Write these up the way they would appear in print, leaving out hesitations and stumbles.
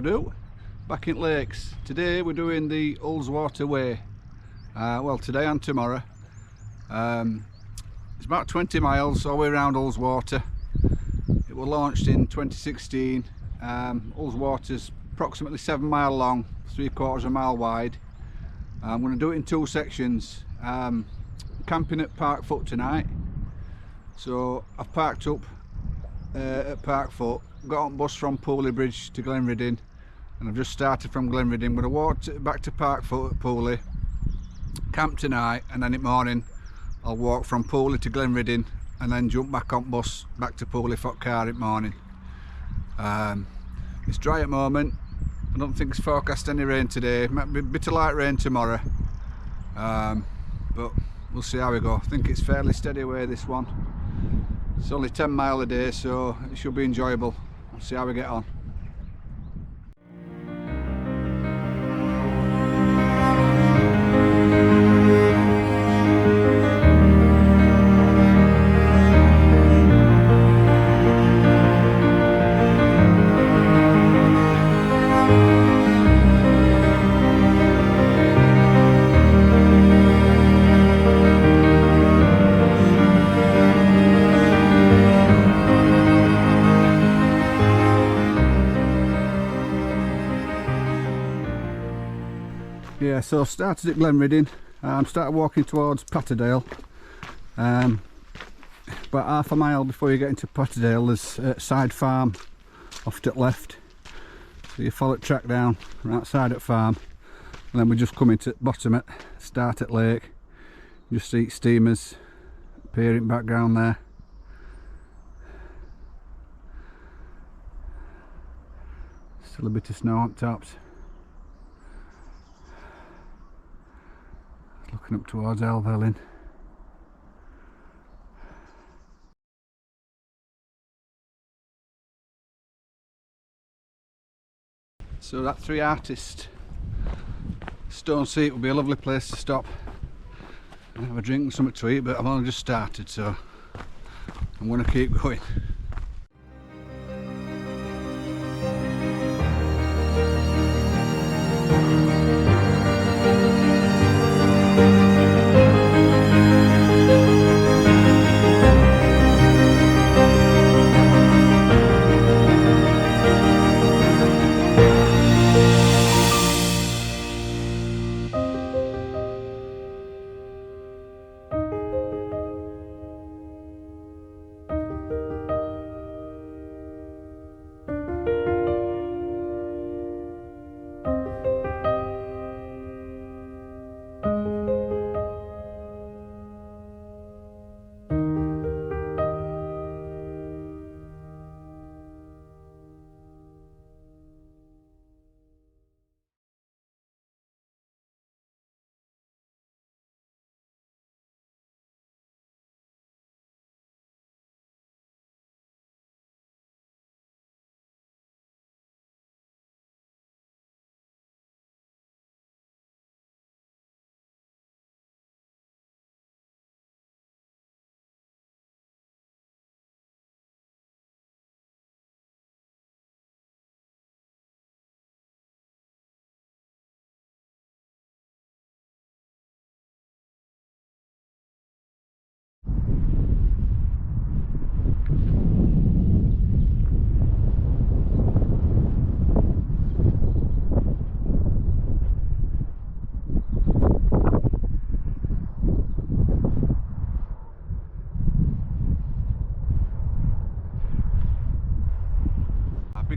do? Back in lakes. Today we're doing the Ullswater Way. Well, today and tomorrow. It's about 20 miles all the way around Ullswater. It was launched in 2016. Ullswater's approximately 7 mile long, 3/4 of a mile wide. I'm going to do it in 2 sections. Camping at Park Foot tonight. So I've parked up at Park Foot, got on bus from Pooley Bridge to Glenriddin, and I've just started from Glenriddin. I'm going to walk back to Park Foot at Pooley, camp tonight, and then in the morning I'll walk from Pooley to Glenriddin and then jump back on bus back to Pooley for car in the morning. It's dry at the moment. I don't think it's forecast any rain today. Might be a bit of light rain tomorrow, but we'll see how we go. I think it's fairly steady away, this one. It's only 10 mile a day, so it should be enjoyable. We'll see how we get on. Yeah, so started at Glenriddin, started walking towards Patterdale. About half a mile before you get into Patterdale there's a side farm off to the left, so you follow the track down right side at farm, and then we just come into the bottom at start at lake. You just see steamers appearing in the background there. Still a bit of snow on tops. Looking up towards Elvelin. So that 3 artist stone seat would be a lovely place to stop and have a drink and something to eat, but I've only just started, so I'm going to keep going.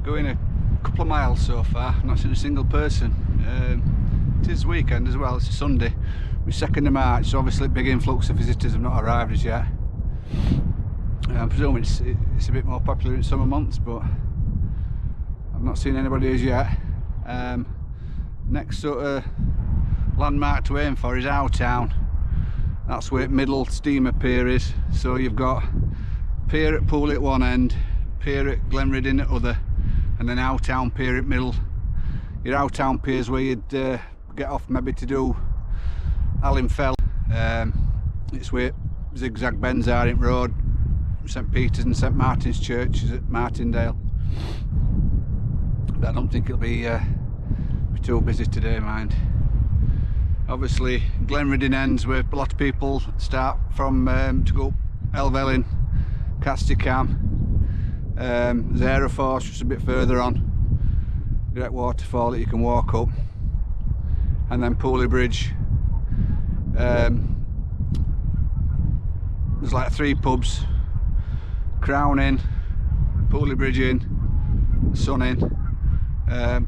Going a couple of miles so far, not seen a single person. It is weekend as well, it's a Sunday. We're 2nd of March, so obviously a big influx of visitors have not arrived as yet. I'm presuming it's a bit more popular in summer months, but I've not seen anybody as yet. Next sort of landmark to aim for is our town. That's where middle steamer pier is. So you've got pier at Pooley at one end, pier at Glenriddin at other, and then our town pier at middle. Your our town pier is where you'd get off maybe to do Allenfell. It's where zigzag bends are in road. St Peter's and St Martin's Church is at Martindale. I don't think it'll be too busy today, mind. Obviously Glenridding ends where a lot of people start from to go up Helvellyn, Casticam. There's Aeroforce just a bit further on, great waterfall that you can walk up, and then Pooley Bridge. There's like 3 pubs: Crown Inn, Pooley Bridge Inn, Sun Inn.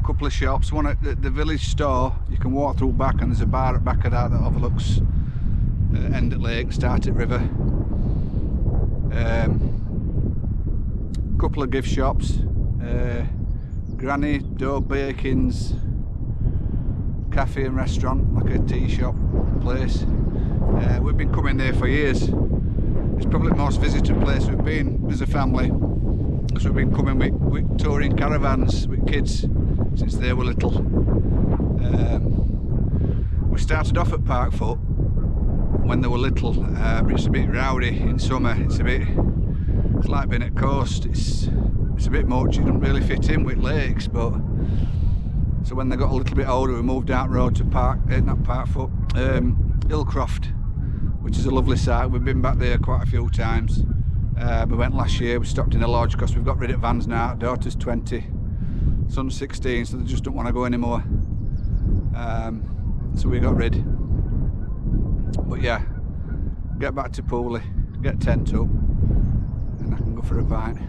Couple of shops, one at the village store you can walk through back, and there's a bar at back of that that overlooks end at lake, start at river. Couple of gift shops, Granny Dough Bacon's cafe and restaurant, like a tea shop place. We've been coming there for years. It's probably the most visited place we've been as a family, because we've been coming with touring caravans with kids since they were little. We started off at Parkfoot when they were little, but it's a bit rowdy in summer. It's like being at coast. It's a bit much. It doesn't really fit in with lakes. But so when they got a little bit older, we moved out road to Hillcroft, which is a lovely site. We've been back there quite a few times. We went last year. We stopped in a lodge because we've got rid of vans now. Daughter's 20, son's 16, so they just don't want to go anymore. So we got rid. But yeah, get back to Pooley, get tent up, and I can go for a pint.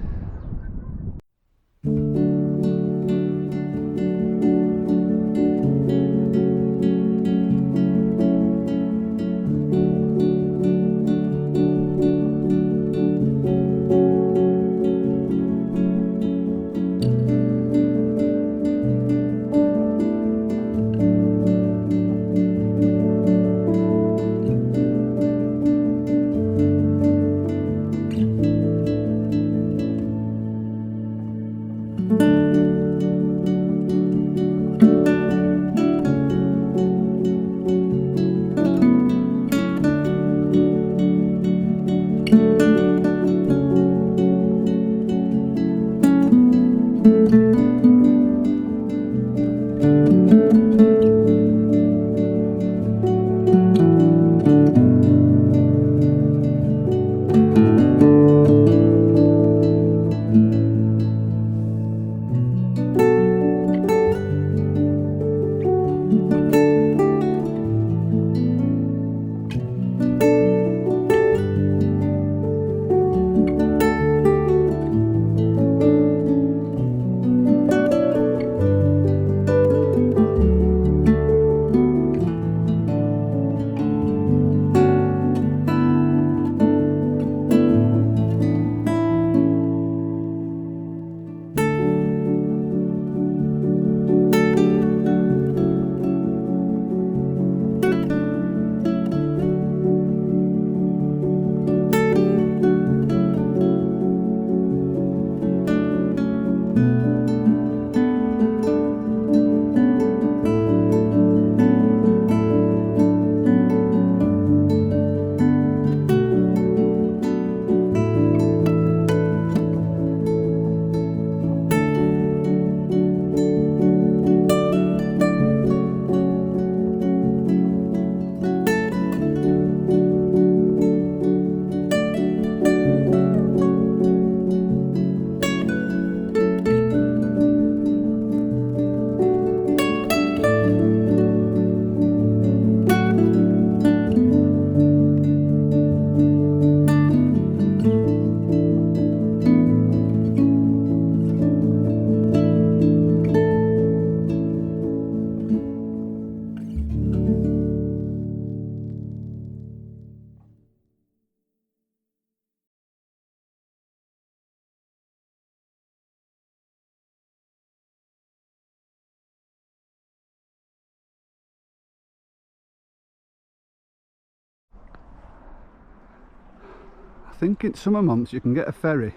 I think in summer months you can get a ferry.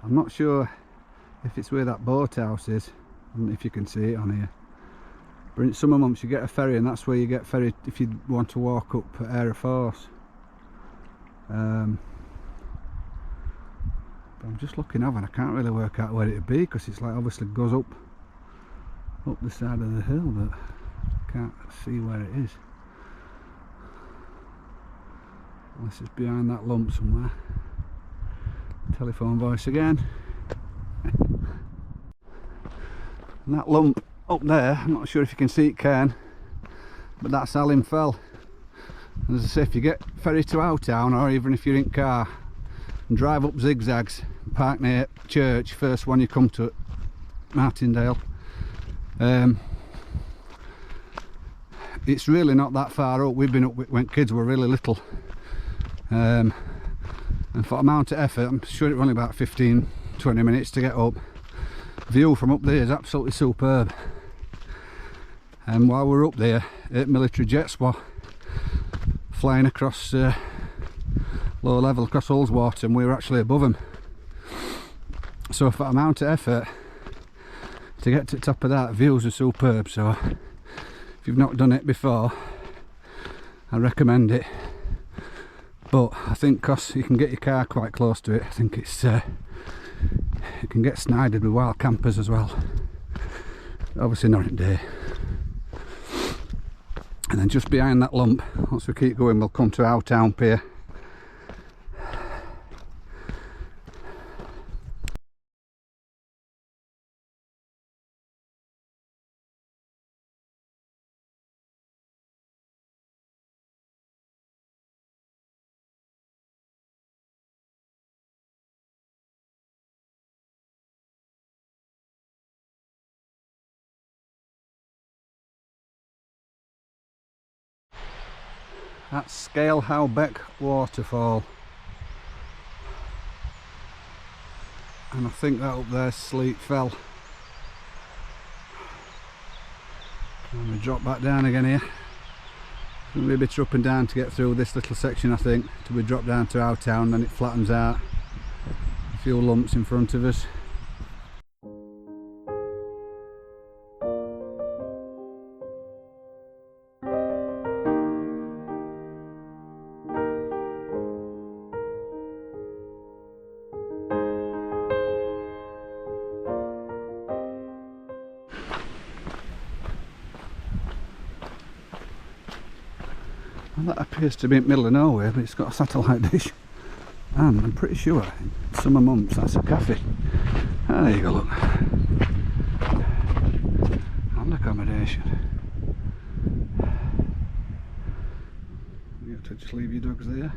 I'm not sure if it's where that boathouse is, if you can see it on here. But in summer months you get a ferry, and that's where you get ferried if you want to walk up Aeroforce. But I'm just looking over and I can't really work out where it'd be, because it's like obviously goes up up the side of the hill, but can't see where it is. Unless it's behind that lump somewhere. Telephone voice again. And that lump up there, I'm not sure if you can see it, Cairn, but that's Allen Fell. And as I say, if you get ferry to our town, or even if you're in car and drive up zigzags, park near church, first one you come to, Martindale, it's really not that far up. We've been up when kids were really little, and for amount of effort, I'm sure it was only about 15-20 minutes to get up. View from up there is absolutely superb. And while we're up there, 8 military jets were flying across low level across Ullswater, and we were actually above them. So for amount of effort to get to the top of that, views are superb. So if you've not done it before, I recommend it. But I think because you can get your car quite close to it, I think it's it can get snided with wild campers as well. Obviously not at day. And then just behind that lump, once we keep going, we'll come to our town pier. That's Scalehow waterfall, and I think that up there's Sleep Fell. And we drop back down again here. It's going to be a bit up and down to get through this little section, I think, till we drop down to our town. Then it flattens out. A few lumps in front of us. Well, that appears to be in the middle of nowhere, but it's got a satellite dish, and I'm pretty sure in summer months that's a cafe. Ah, there you go, look. And accommodation. You have to just leave your dogs there.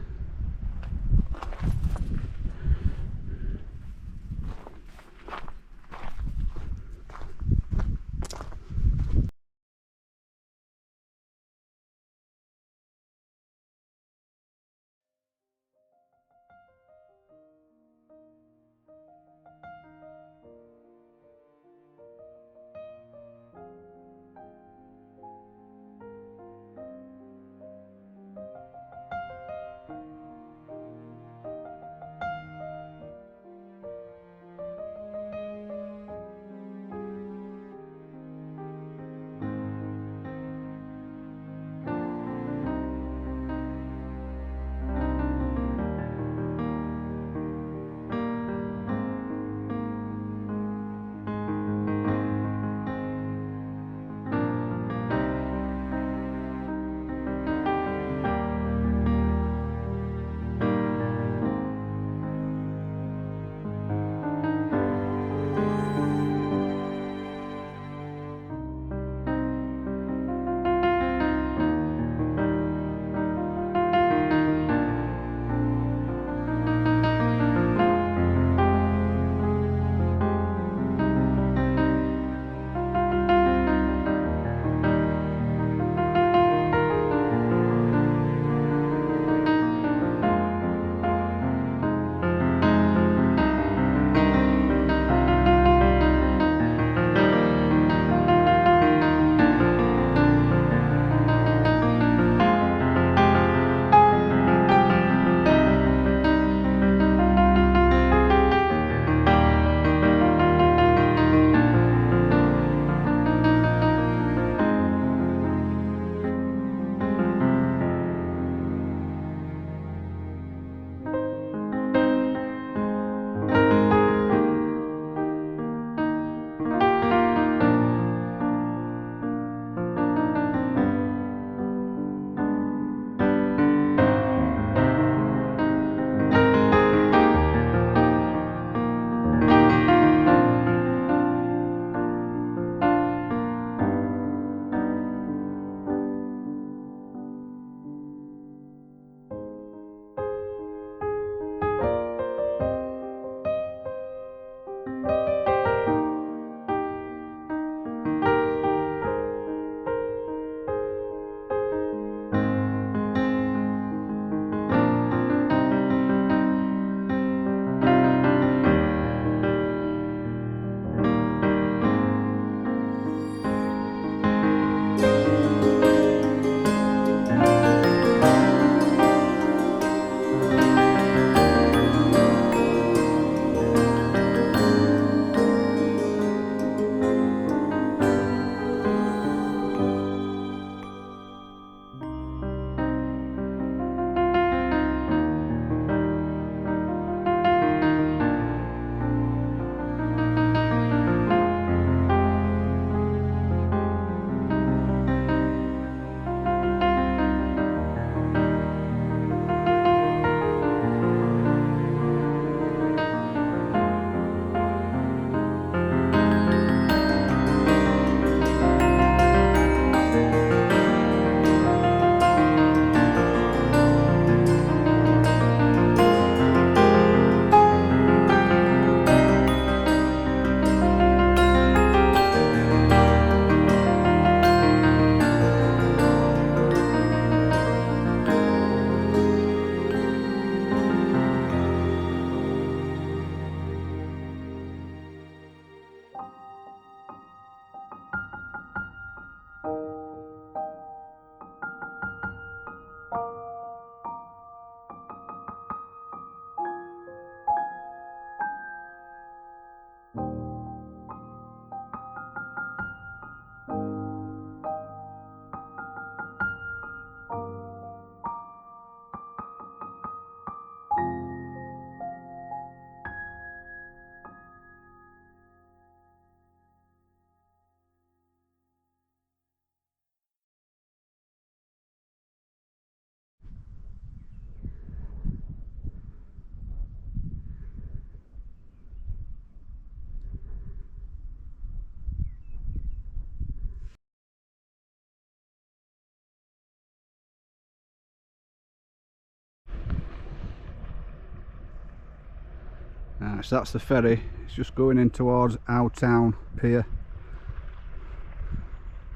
So that's the ferry. It's just going in towards our town pier.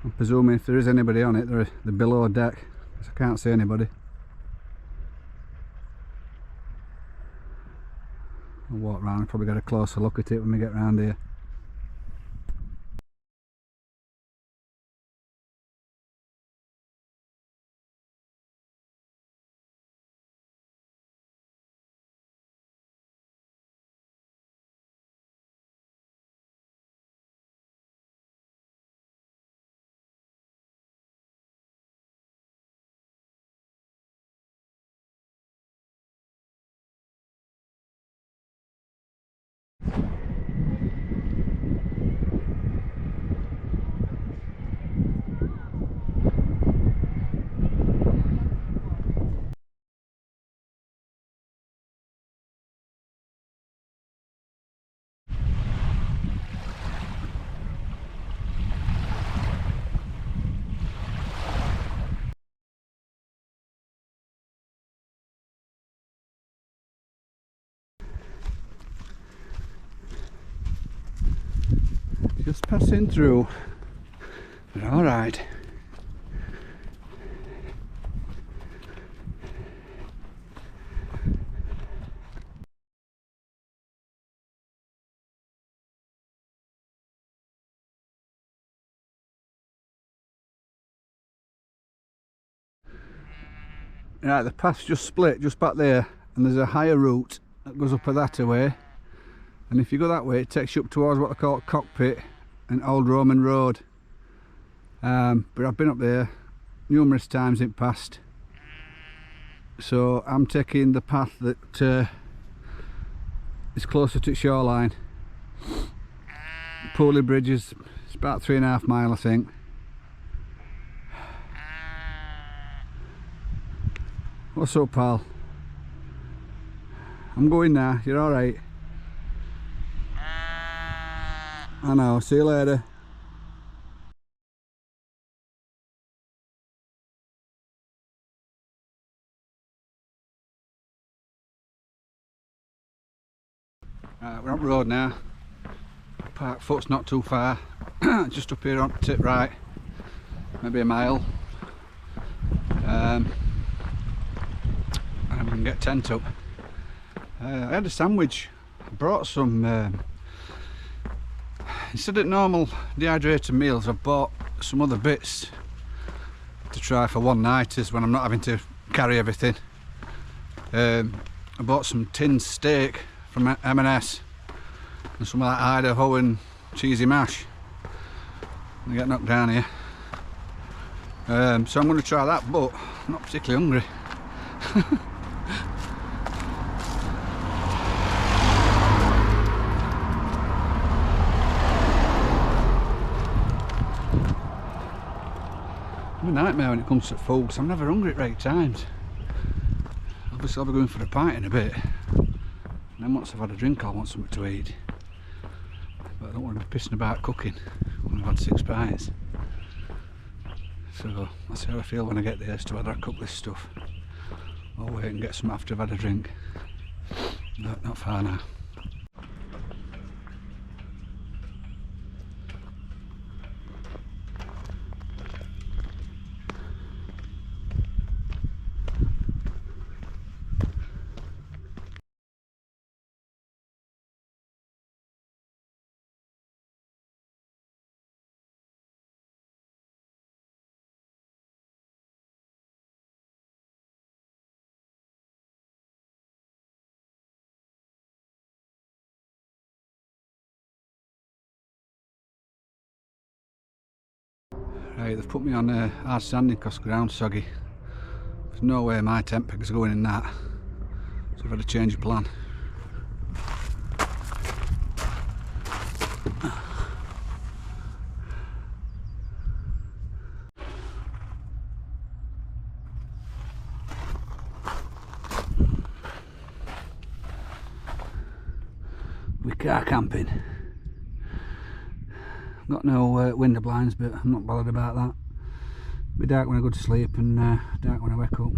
I'm presuming if there is anybody on it, they're below deck, because I can't see anybody. I'll walk round and probably get a closer look at it when we get round here. Just passing through. But alright. Right, the path's just split just back there, and there's a higher route that goes up that way, and if you go that way it takes you up towards what they call Cockpit and Old Roman Road. But I've been up there numerous times in the past, so I'm taking the path that is closer to the shoreline. Pooley Bridge is about 3.5 miles, I think. What's up, pal? I'm going now, you're alright? I know, see you later. We're up the road now. Park foot's not too far. Just up here on the tip right, maybe a mile. And we can get tent up. I had a sandwich. I brought some instead of normal dehydrated meals, I bought some other bits to try for one-nighters when I'm not having to carry everything. I bought some tinned steak from M&S and some of that Idaho and cheesy mash. I get knocked down here. So I'm going to try that, but I'm not particularly hungry. I'm a nightmare when it comes to food, because I'm never hungry at right times. Obviously I'll be going for a pint in a bit, and then once I've had a drink I'll want something to eat. But I don't want to be pissing about cooking when I've had 6 pints. So I'll see how I feel when I get there as to whether I cook this stuff or wait and get some after I've had a drink. No, not far now. Right, they've put me on hard standing because ground's soggy. There's no way my tent peg's going in that, so I've had to change of plan. We're car camping. Got no window blinds, but I'm not bothered about that. It'll be dark when I go to sleep and dark when I wake up.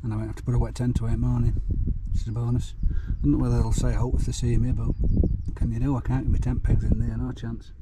And I won't have to put a wet tent away in the morning. which is a bonus. I don't know whether they'll say out if they see me, but can you do? I can't get my tent pegs in there, no chance.